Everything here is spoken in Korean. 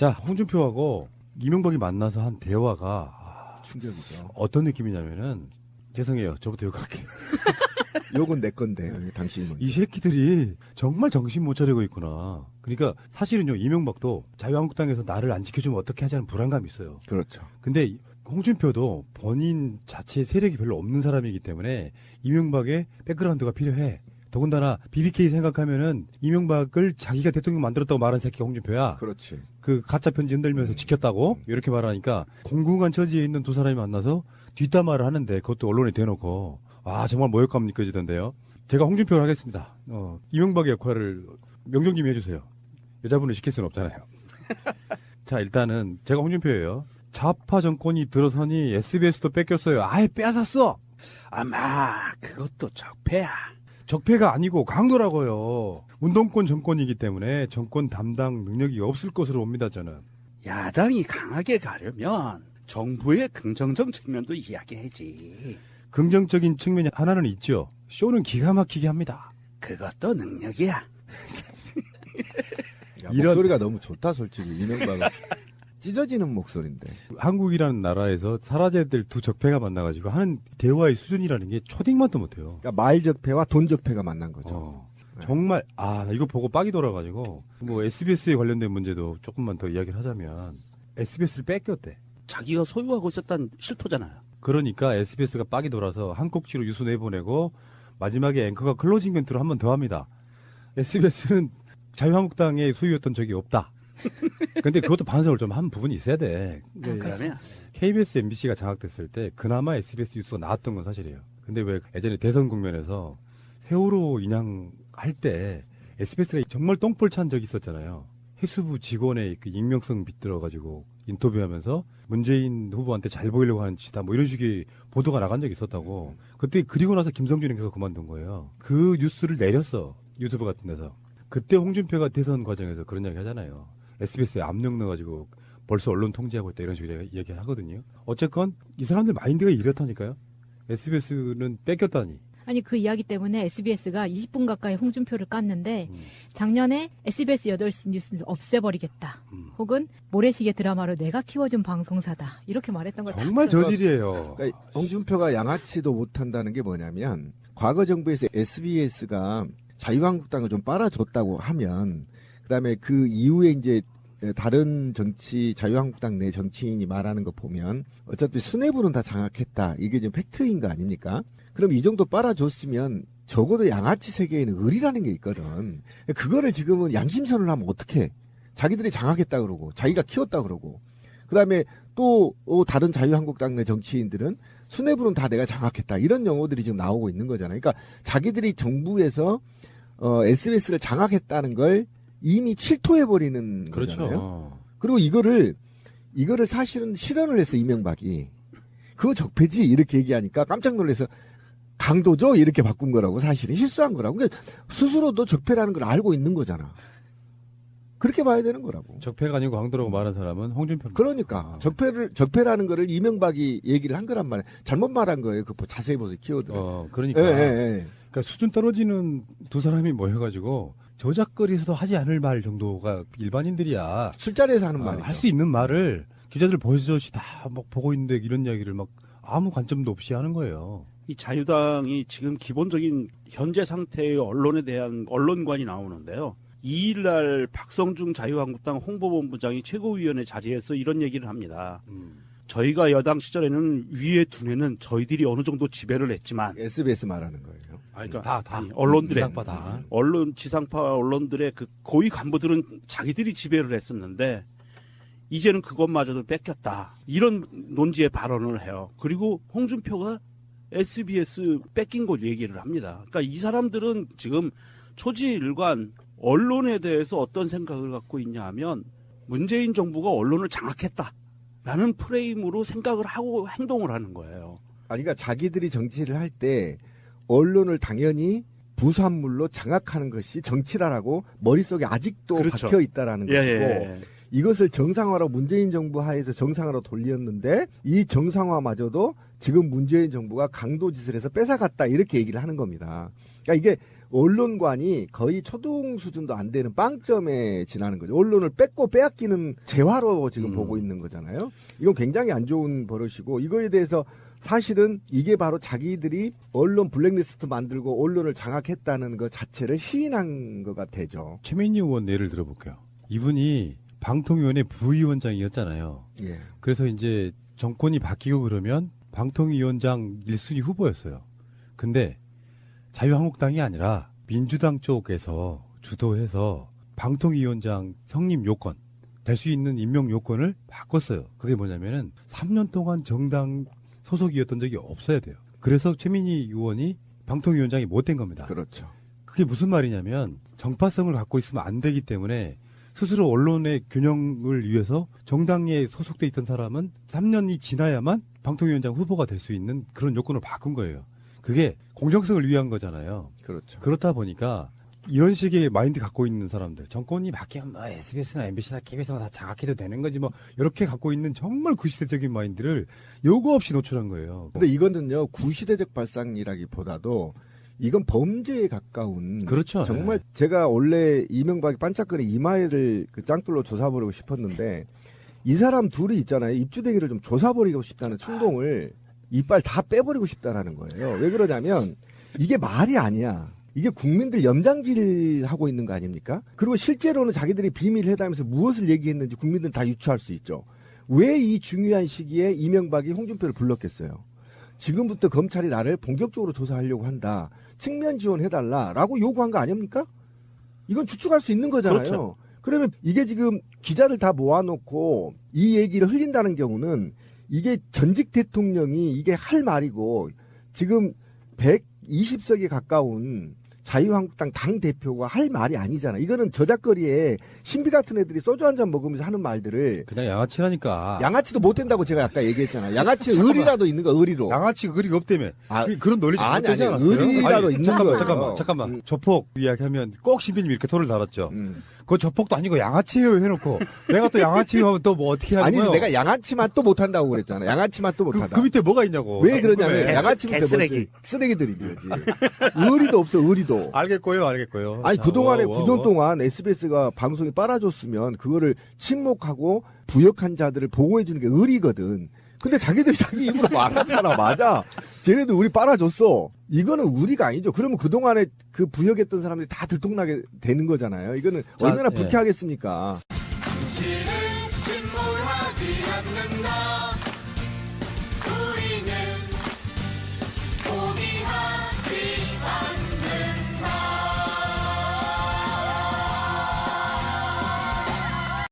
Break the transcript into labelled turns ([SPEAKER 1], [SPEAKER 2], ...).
[SPEAKER 1] 자, 홍준표하고 이명박이 만나서 한 대화가
[SPEAKER 2] 충격이죠.
[SPEAKER 1] 어떤 느낌이냐면은 죄송해요. 저부터 욕할게요.
[SPEAKER 2] 요건 내 건데 당신은.
[SPEAKER 1] 이 새끼들이 정말 정신 못 차리고 있구나. 그러니까 사실은요, 이명박도 자유한국당에서 나를 안 지켜주면 어떻게 하자는 불안감이 있어요.
[SPEAKER 2] 그렇죠.
[SPEAKER 1] 근데 홍준표도 본인 자체 세력이 별로 없는 사람이기 때문에 이명박의 백그라운드가 필요해. 더군다나 BBK 생각하면은 이명박을 자기가 대통령 만들었다고 말한 새끼가 홍준표야.
[SPEAKER 2] 그렇지.
[SPEAKER 1] 그 가짜 편지 흔들면서 지켰다고 이렇게 말하니까 공공한 처지에 있는 두 사람이 만나서 뒷담화를 하는데 그것도 언론에 대놓고 아 정말 모욕감 느껴지던데요. 제가 홍준표를 하겠습니다. 이명박의 역할을 명정님이 해주세요. 여자분을 시킬 수는 없잖아요. 자 일단은 제가 홍준표예요. 좌파 정권이 들어서니 SBS도 뺏겼어요. 아예 빼앗았어.
[SPEAKER 3] 아마 그것도 적폐야.
[SPEAKER 1] 적폐가 아니고 강도라고요. 운동권 정권이기 때문에 정권 담당 능력이 없을 것으로 봅니다. 저는.
[SPEAKER 3] 야당이 강하게 가려면 정부의 긍정적 측면도 이야기해야지.
[SPEAKER 1] 긍정적인 측면이 하나는 있죠. 쇼는 기가 막히게 합니다.
[SPEAKER 3] 그것도 능력이야.
[SPEAKER 2] 야,
[SPEAKER 1] 이런-
[SPEAKER 2] 목소리가 너무 좋다 솔직히. 이명박은 찢어지는 목소리인데.
[SPEAKER 1] 한국이라는 나라에서 사라제들 두 적폐가 만나가지고 하는 대화의 수준이라는 게 초딩만도 못해요.
[SPEAKER 2] 그러니까 말적폐와 돈적폐가 만난 거죠.
[SPEAKER 1] 정말 이거 보고 빡이 돌아가지고 뭐 SBS에 관련된 문제도 조금만 더 이야기를 하자면 SBS를 뺏겼대.
[SPEAKER 3] 자기가 소유하고 있었던 실토잖아요.
[SPEAKER 1] 그러니까 SBS가 빡이 돌아서 한 꼭지로 유수 내보내고 마지막에 앵커가 클로징 멘트로 한 번 더 합니다. SBS는 자유한국당의 소유였던 적이 없다. 근데 그것도 반성을 좀 한 부분이 있어야 돼.
[SPEAKER 3] 그러면
[SPEAKER 1] KBS, MBC가 장악됐을 때 그나마 SBS 뉴스가 나왔던 건 사실이에요. 근데 왜 예전에 대선 국면에서 세월호 인양할 때 SBS가 정말 똥볼 찬 적이 있었잖아요. 해수부 직원의 그 익명성 빗들어가지고 인터뷰하면서 문재인 후보한테 잘 보이려고 하는 짓이다 뭐 이런 식의 보도가 나간 적이 있었다고. 그때 그리고 나서 김성준 앵커가 그만둔 거예요. 그 뉴스를 내렸어. 유튜브 같은 데서. 그때 홍준표가 대선 과정에서 그런 이야기 하잖아요. SBS에 압력 넣어가지고 벌써 언론 통제하고 있다 이런 식으로 이야기 하거든요. 어쨌건 이 사람들 마인드가 이렇다니까요. SBS는 뺏겼다니.
[SPEAKER 4] 아니 그 이야기 때문에 SBS가 20분 가까이 홍준표를 깠는데 작년에 SBS 8시 뉴스를 없애버리겠다. 혹은 모래시계 드라마로 내가 키워준 방송사다. 이렇게 말했던 걸
[SPEAKER 1] 정말 저질이에요.
[SPEAKER 2] 그러니까 홍준표가 양아치도 못한다는 게 뭐냐면 과거 정부에서 SBS가 자유한국당을 좀 빨아줬다고 하면 그다음에 그 이후에 이제 다른 정치 자유한국당 내 정치인이 말하는 거 보면 어차피 수뇌부는 다 장악했다. 이게 지금 팩트인 거 아닙니까? 그럼 이 정도 빨아줬으면 적어도 양아치 세계에는 의리라는 게 있거든. 그거를 지금은 양심선을 하면 어떡해. 자기들이 장악했다 그러고 자기가 키웠다 그러고 그다음에 또 다른 자유한국당 내 정치인들은 수뇌부는 다 내가 장악했다. 이런 용어들이 지금 나오고 있는 거잖아요. 그러니까 자기들이 정부에서 SBS를 장악했다는 걸 이미 출토해버리는 거잖아요.
[SPEAKER 1] 그렇죠.
[SPEAKER 2] 그리고 이거를 사실은 실현을 했어 이명박이. 그거 적폐지 이렇게 얘기하니까 깜짝 놀라서 강도죠 이렇게 바꾼 거라고. 사실은 실수한 거라고. 그러니까 스스로도 적폐라는 걸 알고 있는 거잖아. 그렇게 봐야 되는 거라고.
[SPEAKER 1] 적폐가 아니고 강도라고 말한 사람은 홍준표.
[SPEAKER 2] 그러니까 적폐라는 거를 이명박이 얘기를 한 거란 말이야. 잘못 말한 거예요. 그 자세히 보세요 키워드.
[SPEAKER 1] 그러니까. 그러니까 수준 떨어지는 두 사람이 모여가지고 저작거리에서도 하지 않을 말 정도가 일반인들이야.
[SPEAKER 2] 술자리에서 하는 말이죠.
[SPEAKER 1] 할 수 있는 말을 기자들 버젓이 다 막 보고 있는데 이런 이야기를 막 아무 관점도 없이 하는 거예요.
[SPEAKER 3] 이 자유당이 지금 기본적인 현재 상태의 언론에 대한 언론관이 나오는데요. 2일날 박성중 자유한국당 홍보본부장이 최고위원회 자리에서 이런 얘기를 합니다. 저희가 여당 시절에는 위에 두뇌는 저희들이 어느 정도 지배를 했지만
[SPEAKER 2] SBS 말하는 거예요.
[SPEAKER 3] 그러니까
[SPEAKER 1] 다.
[SPEAKER 3] 언론들의
[SPEAKER 1] 지상파 다.
[SPEAKER 3] 지상파 언론들의 그 고위 간부들은 자기들이 지배를 했었는데 이제는 그것마저도 뺏겼다. 이런 논지의 발언을 해요. 그리고 홍준표가 SBS 뺏긴 걸 얘기를 합니다. 그러니까 이 사람들은 지금 초지일관 언론에 대해서 어떤 생각을 갖고 있냐 하면 문재인 정부가 언론을 장악했다라는 프레임으로 생각을 하고 행동을 하는 거예요.
[SPEAKER 2] 아니, 그러니까 자기들이 정치를 할 때 언론을 당연히 부산물로 장악하는 것이 정치라라고 머릿속에 아직도
[SPEAKER 3] 그렇죠.
[SPEAKER 2] 박혀 있다라는
[SPEAKER 3] 예,
[SPEAKER 2] 것이고
[SPEAKER 3] 예.
[SPEAKER 2] 이것을 정상화로 문재인 정부 하에서 정상화로 돌렸는데 이 정상화마저도 지금 문재인 정부가 강도짓을 해서 뺏어갔다 이렇게 얘기를 하는 겁니다. 그러니까 이게 언론관이 거의 초등 수준도 안 되는 빵점에 지나는 거죠. 언론을 뺏고 빼앗기는 재화로 지금 보고 있는 거잖아요. 이건 굉장히 안 좋은 버릇이고 이거에 대해서 사실은 이게 바로 자기들이 언론 블랙리스트 만들고 언론을 장악했다는 것 자체를 시인한 거가 되죠.
[SPEAKER 1] 최민희 의원 예를 들어볼게요. 이분이 방통위원회 부위원장이었잖아요.
[SPEAKER 2] 예.
[SPEAKER 1] 그래서 이제 정권이 바뀌고 그러면 방통위원장 1순위 후보였어요. 근데 자유한국당이 아니라 민주당 쪽에서 주도해서 방통위원장 성립 요건, 될 수 있는 임명 요건을 바꿨어요. 그게 뭐냐면은 3년 동안 정당 소속이었던 적이 없어야 돼요. 그래서 최민희 의원이 방통위원장이 못 된 겁니다.
[SPEAKER 2] 그렇죠.
[SPEAKER 1] 그게 무슨 말이냐면 정파성을 갖고 있으면 안 되기 때문에 스스로 언론의 균형을 위해서 정당에 소속돼 있던 사람은 3년이 지나야만 방통위원장 후보가 될 수 있는 그런 요건을 바꾼 거예요. 그게 공정성을 위한 거잖아요.
[SPEAKER 2] 그렇죠.
[SPEAKER 1] 그렇다 보니까 이런 식의 마인드 갖고 있는 사람들, 정권이 바뀌면 뭐 SBS나 MBC나 KBS나 다 장악해도 되는 거지 뭐 이렇게 갖고 있는 정말 구시대적인 마인드를 요구 없이 노출한 거예요.
[SPEAKER 2] 근데 이거는요 구시대적 발상이라기보다도 이건 범죄에 가까운
[SPEAKER 1] 그렇죠.
[SPEAKER 2] 정말 제가 원래 이명박이 반짝거리는 이마에를 그 짱돌로 조사버리고 싶었는데 이 사람 둘이 있잖아요. 입주대기를 좀 조사버리고 싶다는 충동을 이빨 다 빼버리고 싶다라는 거예요. 왜 그러냐면 이게 말이 아니야. 이게 국민들 염장질하고 있는 거 아닙니까? 그리고 실제로는 자기들이 비밀 회담에서 무엇을 얘기했는지 국민들은 다 유추할 수 있죠. 왜 이 중요한 시기에 이명박이 홍준표를 불렀겠어요? 지금부터 검찰이 나를 본격적으로 조사하려고 한다. 측면 지원해달라라고 요구한 거 아닙니까? 이건 추측할 수 있는 거잖아요.
[SPEAKER 3] 그렇죠.
[SPEAKER 2] 그러면 이게 지금 기자들 다 모아놓고 이 얘기를 흘린다는 경우는 이게 전직 대통령이 이게 할 말이고 지금 120석에 가까운 자유한국당 당대표가 할 말이 아니잖아. 이거는 저작거리에 신비 같은 애들이 소주 한 잔 먹으면서 하는 말들을
[SPEAKER 1] 그냥 양아치라니까.
[SPEAKER 2] 양아치도 못 된다고 제가 아까 얘기했잖아. 양아치 의리라도 있는 거 의리로.
[SPEAKER 1] 양아치 의리가 없다며.
[SPEAKER 2] 아,
[SPEAKER 1] 그런 논리
[SPEAKER 2] 아니,
[SPEAKER 1] 잘못되지
[SPEAKER 2] 아니,
[SPEAKER 1] 않았어요?
[SPEAKER 2] 의리라도 있는 거예요.
[SPEAKER 1] 잠깐만. 조폭 이야기하면 꼭 신비님 이렇게 토를 달았죠.
[SPEAKER 2] 음.
[SPEAKER 1] 그거 조폭도 아니고 양아치예요 해놓고 내가 또 양아치예요 하면 또 뭐 어떻게 하는
[SPEAKER 2] 아니
[SPEAKER 1] 거예요?
[SPEAKER 2] 내가 양아치만 또 못한다고 그랬잖아. 양아치만 또 못하다.
[SPEAKER 1] 그 밑에 뭐가 있냐고.
[SPEAKER 2] 왜 그러냐면
[SPEAKER 1] 궁금해.
[SPEAKER 2] 양아치부터
[SPEAKER 3] 개쓰레기.
[SPEAKER 2] 쓰레기들이지. 의리도 없어 의리도.
[SPEAKER 1] 알겠고요.
[SPEAKER 2] 아니 그동안에
[SPEAKER 1] 뭐,
[SPEAKER 2] 9년 동안 SBS가 방송이 빨아줬으면 그거를 침묵하고 부역한 자들을 보호해주는 게 의리거든. 근데 자기들이 자기 입으로 말하잖아. 맞아. 쟤네들 우리 빨아줬어. 이거는 우리가 아니죠. 그러면 그동안에 그 부역했던 사람들이 다 들통나게 되는 거잖아요. 이거는 얼마나
[SPEAKER 1] 예.
[SPEAKER 2] 불쾌하겠습니까.
[SPEAKER 5] 당신은 침몰하지 않는다.